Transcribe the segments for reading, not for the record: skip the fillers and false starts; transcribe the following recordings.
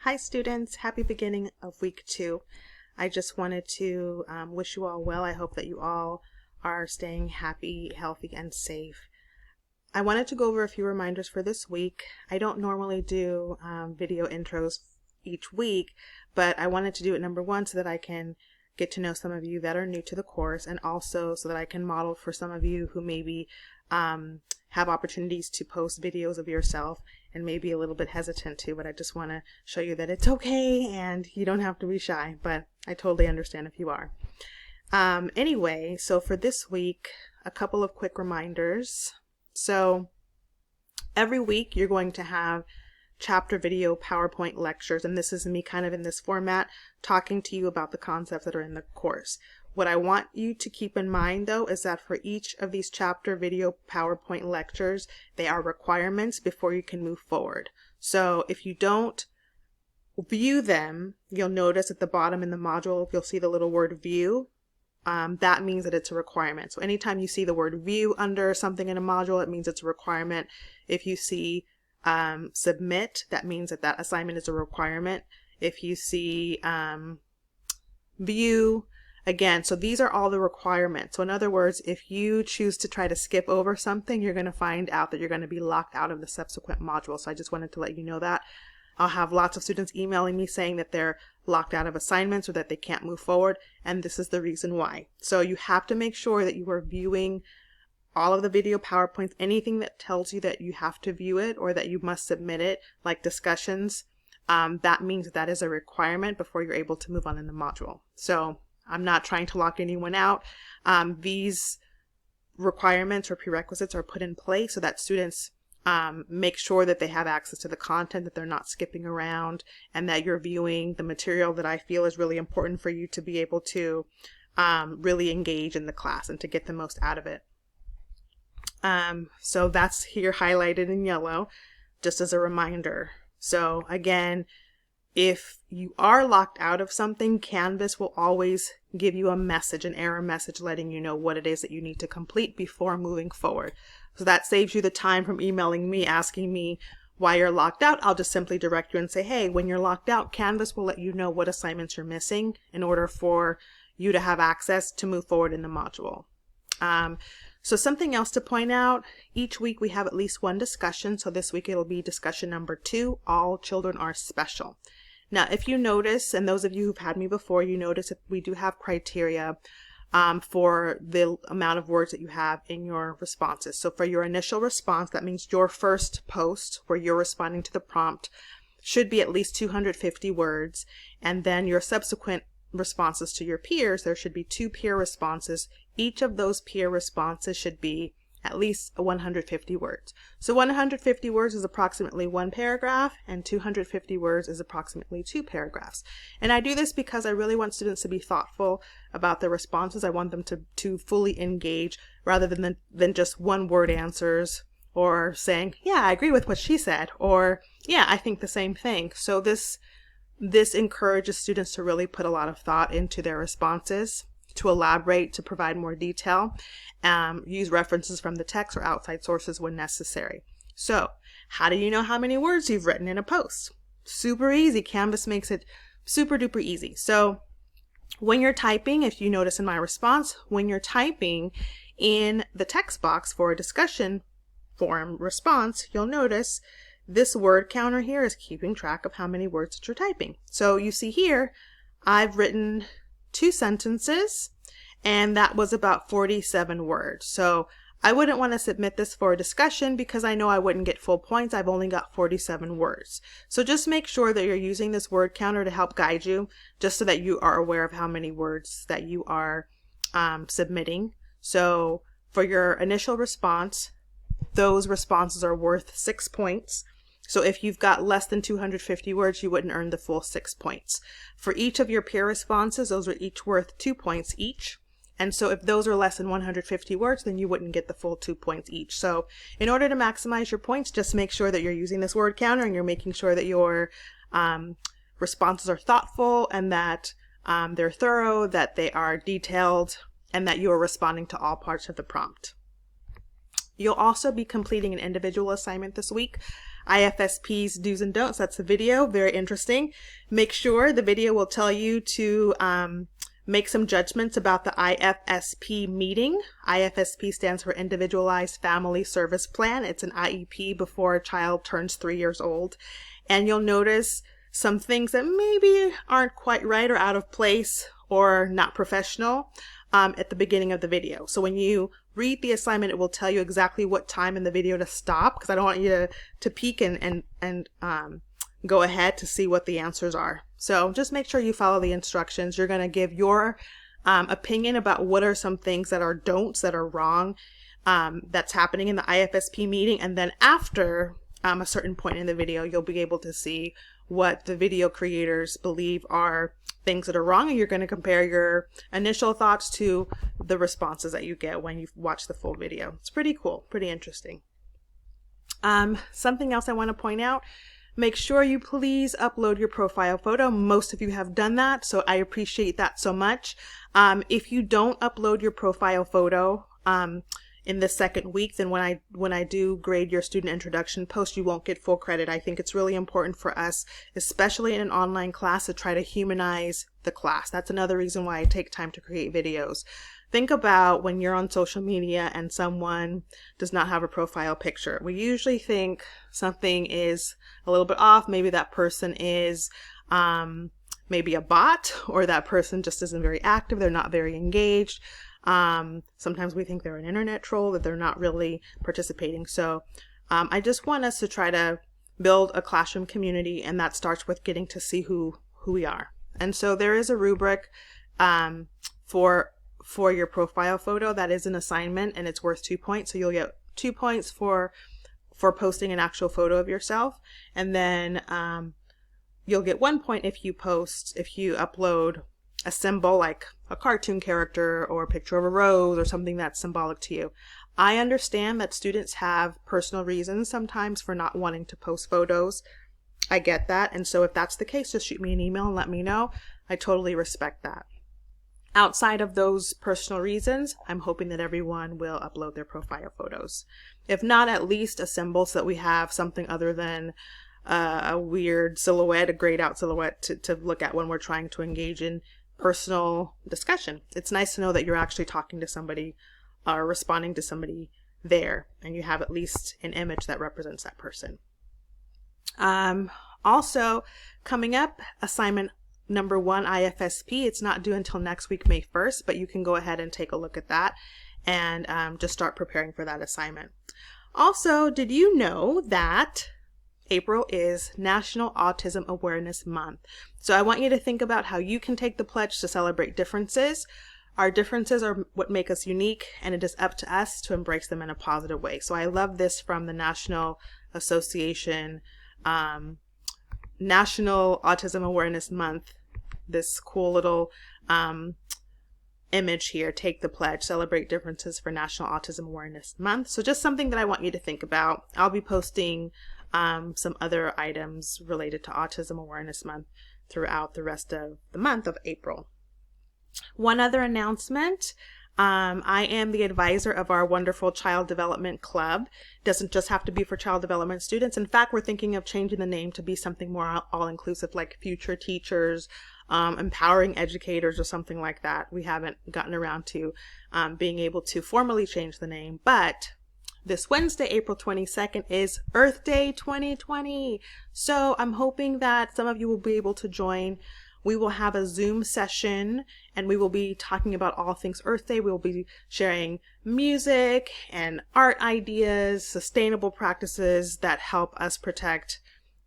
Hi students, happy beginning of week 2. I just wanted to wish you all well. I hope that you all are staying happy, healthy, and safe. I wanted to go over a few reminders for this week. I don't normally do video intros each week, but I wanted to do it number one so that I can get to know some of you that are new to the course, and also so that I can model for some of you who maybe have opportunities to post videos of yourself and maybe a little bit hesitant to, but I just want to show you that it's okay and you don't have to be shy, but I totally understand if you are. Anyway, so for this week, a couple of quick reminders. So every week you're going to have chapter video PowerPoint lectures, and this is me kind of in this format talking to you about the concepts that are in the course. What I want you to keep in mind though is that for each of these chapter video PowerPoint lectures, they are requirements before you can move forward. So if you don't view them, you'll notice at the bottom in the module, you'll see the little word view. That means that it's a requirement. So anytime you see the word view under something in a module, it means it's a requirement. If you see submit, that means that that assignment is a requirement. If you see view, again, so these are all the requirements. So in other words, if you choose to try to skip over something, you're going to find out that you're going to be locked out of the subsequent module. So I just wanted to let you know that. I'll have lots of students emailing me saying that they're locked out of assignments or that they can't move forward, and this is the reason why. So you have to make sure that you are viewing all of the video PowerPoints, anything that tells you that you have to view it or that you must submit it, like discussions, that means that is a requirement before you're able to move on in the module. So I'm not trying to lock anyone out. These requirements or prerequisites are put in place so that students make sure that they have access to the content, that they're not skipping around, and that you're viewing the material that I feel is really important for you to be able to really engage in the class and to get the most out of it. So that's here highlighted in yellow, just as a reminder. So again, if you are locked out of something, Canvas will always give you a message, an error message, letting you know what it is that you need to complete before moving forward. So that saves you the time from emailing me asking me why you're locked out. I'll just simply direct you and say, hey, when you're locked out, Canvas will let you know what assignments you're missing in order for you to have access to move forward in the module. So something else to point out, each week we have at least one discussion. So this week it'll be discussion number 2, all children are special. Now, if you notice, and those of you who've had me before, you notice that we do have criteria for the amount of words that you have in your responses. So for your initial response, that means your first post where you're responding to the prompt should be at least 250 words. And then your subsequent responses to your peers, there should be 2 peer responses. Each of those peer responses should be at least 150 words. So 150 words is approximately 1 paragraph, and 250 words is approximately 2 paragraphs. And I do this because I really want students to be thoughtful about their responses. I want them to fully engage rather than just one-word answers or saying, yeah, I agree with what she said, or yeah, I think the same thing. So this encourages students to really put a lot of thought into their responses, to elaborate, to provide more detail, use references from the text or outside sources when necessary. So how do you know how many words you've written in a post? Super easy. Canvas makes it super duper easy. So when you're typing, if you notice in my response, when you're typing in the text box for a discussion forum response, you'll notice this word counter here is keeping track of how many words that you're typing. So you see here, I've written 2 sentences, and that was about 47 words. So I wouldn't want to submit this for a discussion because I know I wouldn't get full points. I've only got 47 words. So just make sure that you're using this word counter to help guide you, just so that you are aware of how many words that you are submitting. So for your initial response, those responses are worth 6 points. So if you've got less than 250 words, you wouldn't earn the full 6 points. For each of your peer responses, those are each worth 2 points each. And so if those are less than 150 words, then you wouldn't get the full 2 points each. So in order to maximize your points, just make sure that you're using this word counter and you're making sure that your responses are thoughtful and that they're thorough, that they are detailed, and that you are responding to all parts of the prompt. You'll also be completing an individual assignment this week. IFSP's do's and don'ts. That's the video. Very interesting. Make sure the video will tell you to make some judgments about the IFSP meeting. IFSP stands for Individualized Family Service Plan. It's an IEP before a child turns 3 years old. And you'll notice some things that maybe aren't quite right or out of place or not professional at the beginning of the video. So when you read the assignment, it will tell you exactly what time in the video to stop, because I don't want you to peek and go ahead to see what the answers are. So just make sure you follow the instructions. You're going to give your opinion about what are some things that are don'ts, that are wrong, that's happening in the IFSP meeting. And then after a certain point in the video, you'll be able to see what the video creators believe are things that are wrong, and you're going to compare your initial thoughts to the responses that you get when you watch the full video. It's pretty cool, pretty interesting. Something else I want to point out, make sure you please upload your profile photo. Most of you have done that, so I appreciate that so much. If you don't upload your profile photo in the second week, then when I do grade your student introduction post, you won't get full credit. I think it's really important for us, especially in an online class, to try to humanize the class. That's another reason why I take time to create videos. Think about when you're on social media and someone does not have a profile picture. We usually think something is a little bit off. Maybe that person is maybe a bot, or that person just isn't very active. They're not very engaged. Sometimes we think they're an internet troll, that they're not really participating. So I just want us to try to build a classroom community, and that starts with getting to see who we are. And so there is a rubric for your profile photo. That is an assignment, and it's worth 2 points. So you'll get 2 points for posting an actual photo of yourself, and then you'll get 1 point if you upload a symbol like a cartoon character or a picture of a rose or something that's symbolic to you. I understand that students have personal reasons sometimes for not wanting to post photos. I get that. And so if that's the case, just shoot me an email and let me know. I totally respect that. Outside of those personal reasons, I'm hoping that everyone will upload their profile photos. If not, at least a symbol, so that we have something other than a weird silhouette, a grayed out silhouette to look at when we're trying to engage in personal discussion. It's nice to know that you're actually talking to somebody or responding to somebody there, and you have at least an image that represents that person. Also, coming up, assignment number 1, IFSP. It's not due until next week, May 1st, but you can go ahead and take a look at that and just start preparing for that assignment. Also, did you know that April is National Autism Awareness Month? So I want you to think about how you can take the pledge to celebrate differences. Our differences are what make us unique, and it is up to us to embrace them in a positive way. So I love this from the National Association, National Autism Awareness Month, this cool little image here, take the pledge, celebrate differences for National Autism Awareness Month. So just something that I want you to think about. I'll be posting some other items related to Autism Awareness Month throughout the rest of the month of April. One other announcement. I am the advisor of our wonderful Child Development Club. It doesn't just have to be for child development students. In fact, we're thinking of changing the name to be something more all-inclusive, like future teachers, empowering educators, or something like that. We haven't gotten around to being able to formally change the name, but this Wednesday, April 22nd, is Earth Day 2020. So I'm hoping that some of you will be able to join. We will have a Zoom session, and we will be talking about all things Earth Day. We will be sharing music and art ideas, sustainable practices that help us protect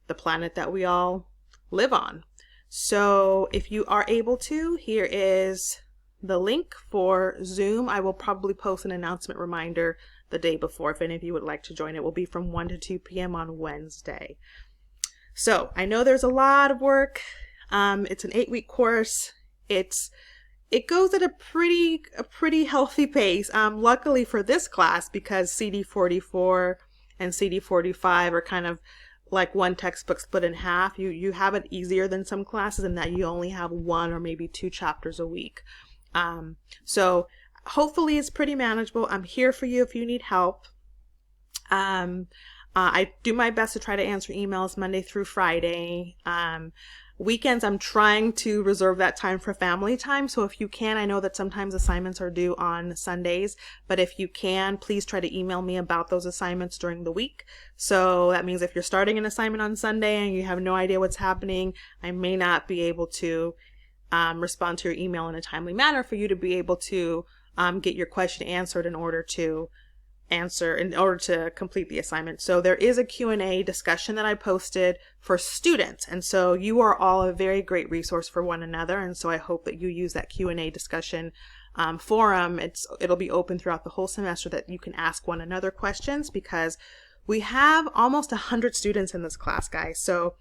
the planet that we all live on. So if you are able to, here is the link for Zoom. I will probably post an announcement reminder the day before if any of you would like to join. It will be from 1 to 2 p.m. on Wednesday. So I know there's a lot of work. It's an 8-week course. It goes at a pretty healthy pace. Luckily for this class, because CD44 and CD45 are kind of like one textbook split in half. You have it easier than some classes in that you only have 1 or maybe 2 chapters a week. So hopefully it's pretty manageable. I'm here for you if you need help. I do my best to try to answer emails Monday through Friday. Weekends, I'm trying to reserve that time for family time. So if you can, I know that sometimes assignments are due on Sundays, but if you can, please try to email me about those assignments during the week. So that means if you're starting an assignment on Sunday and you have no idea what's happening, I may not be able to respond to your email in a timely manner for you to be able to get your question answered in order to complete the assignment. So there is a Q&A discussion that I posted for students. And so you are all a very great resource for one another. And so I hope that you use that Q&A discussion forum. It'll be open throughout the whole semester that you can ask one another questions, because we have almost 100 students in this class, guys. So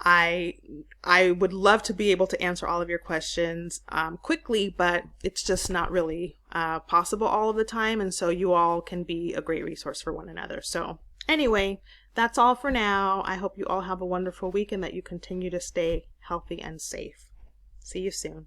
I would love to be able to answer all of your questions quickly, but it's just not really possible all of the time. And so you all can be a great resource for one another. So anyway, that's all for now. I hope you all have a wonderful week and that you continue to stay healthy and safe. See you soon.